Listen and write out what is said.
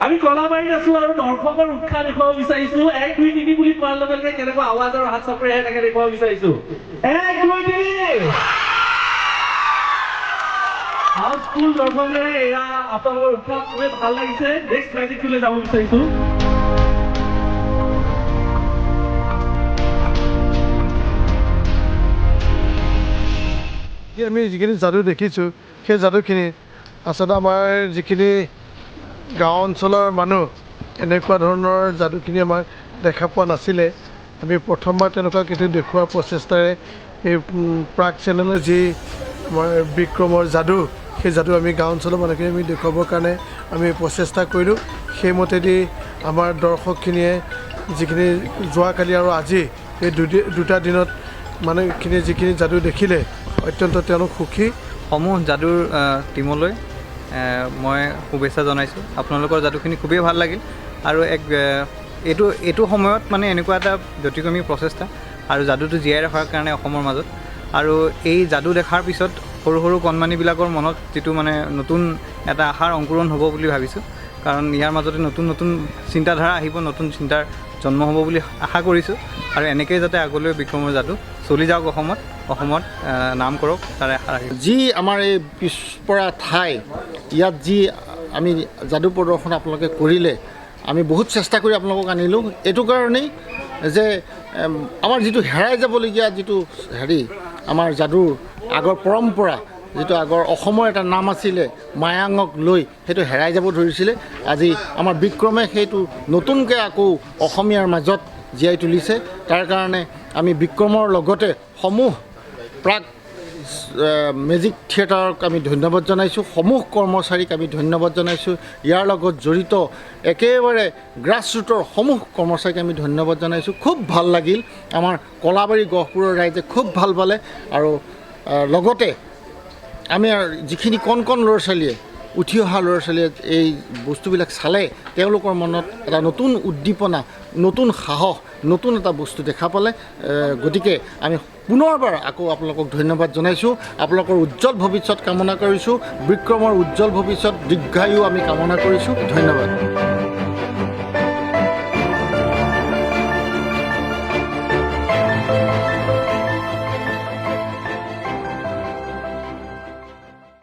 আমি কলাবাৰীত আছো আৰু দৰ্শকৰ উৎসাহ দেখুৱাব বিচাৰিছো 1 2 3 বুলি কোৱাৰ লগে লগে কেনেকুৱা আৱাজ আৰু হাত চাপৰি আহে তাকে দেখুৱাব বিচাৰিছো 1 2 3 হাউচফুল দৰ্শকেৰে এয়া আপোনালোকৰ উৎসাহ খুবেই ভাল লাগিছে নেক্সট মেজিক তুলে যাব বিচাৰিছো আমি যিখিনি যাদু দেখিছোঁ সেই যাদুখিনি আচলতে আমাৰ যিখিনি গাঁও অঞ্চলৰ মানুহ এনেকুৱা ধৰণৰ যাদুখিনি আমাক দেখা পোৱা নাছিলে আমি প্ৰথমবাৰ তেনেকুৱা কিছু দেখুওৱাৰ প্ৰচেষ্টাৰে এই প্ৰাগ চেনেলৰ যি আমাৰ বিক্ৰমৰ যাদু সেই যাদু আমি গাঁও অঞ্চলৰ মানুহখিনি আমি দেখুৱাবৰ কাৰণে আমি প্ৰচেষ্টা কৰিলোঁ সেইমতেদি আমাৰ দৰ্শকখিনিয়ে যিখিনি যোৱাকালি আৰু আজি এই দুটা দিনত মানুহখিনিয়ে যিখিনি যাদু দেখিলে অত্যন্ত তেওঁলোক সুখী সমূহ যাদুৰ টিমলৈ মই শুভেচ্ছা জনাইছোঁ আপোনালোকৰ যাদুখিনি খুবেই ভাল লাগিল আৰু এইটো সময়ত মানে এনেকুৱা এটা ব্যতিক্ৰমী প্ৰচেষ্টা আৰু যাদুটো জীয়াই ৰখাৰ কাৰণে অসমৰ মাজত আৰু এই যাদু দেখাৰ পিছত সৰু সৰু কণমানিবিলাকৰ মনত যিটো মানে নতুন এটা আশাৰ অংকুৰণ হ'ব বুলি ভাবিছোঁ কাৰণ ইয়াৰ মাজতে নতুন নতুন চিন্তাধাৰা আহিব নতুন চিন্তাৰ জন্ম হ'ব বুলি আশা কৰিছোঁ আৰু এনেকৈয়ে যাতে আগলৈ বিক্ৰমৰ যাদু চলি যাওক অসমত নাম কৰক তাৰে আশা ৰাখিছোঁ যি আমাৰ এই পিছপৰা ঠাই ইয়াত যি আমি যাদু প্ৰদৰ্শন আপোনালোকে কৰিলে আমি বহুত চেষ্টা কৰি আপোনালোকক আনিলোঁ এইটো কাৰণেই যে আমাৰ যিটো হেৰাই যাবলগীয়া যিটো আমাৰ যাদুৰ আগৰ পৰম্পৰা যিটো আগৰ অসমৰ এটা নাম আছিলে মায়াঙক লৈ সেইটো হেৰাই যাব ধৰিছিলে আজি আমাৰ বিক্ৰমে সেইটো নতুনকৈ আকৌ অসমীয়াৰ মাজত জীয়াই তুলিছে তাৰ কাৰণে আমি বিক্ৰমৰ লগতে সমূহ প্ৰাগ মেজিক থিয়েটাৰক আমি ধন্যবাদ জনাইছোঁ সমূহ কৰ্মচাৰীক আমি ধন্যবাদ জনাইছোঁ ইয়াৰ লগত জড়িত একেবাৰে গ্ৰাছৰুটৰ সমূহ কৰ্মচাৰীক আমি ধন্যবাদ জনাইছোঁ খুব ভাল লাগিল আমাৰ কলাবাৰী গহপুৰৰ ৰাইজে খুব ভাল পালে আৰু লগতে আমি যিখিনি কণ ল'ৰা ছোৱালীয়ে উঠি অহা ল'ৰা ছোৱালীয়ে এই বস্তুবিলাক চালে তেওঁলোকৰ মনত এটা নতুন উদ্দীপনা নতুন সাহস নতুন এটা বস্তু দেখা পালে গতিকে আমি পুনৰবাৰ আকৌ আপোনালোকক ধন্যবাদ জনাইছোঁ আপোনালোকৰ উজ্জ্বল ভৱিষ্যত কামনা কৰিছোঁ বিক্ৰমৰ উজ্জ্বল ভৱিষ্যত দীৰ্ঘায়ু আমি কামনা কৰিছোঁ ধন্যবাদ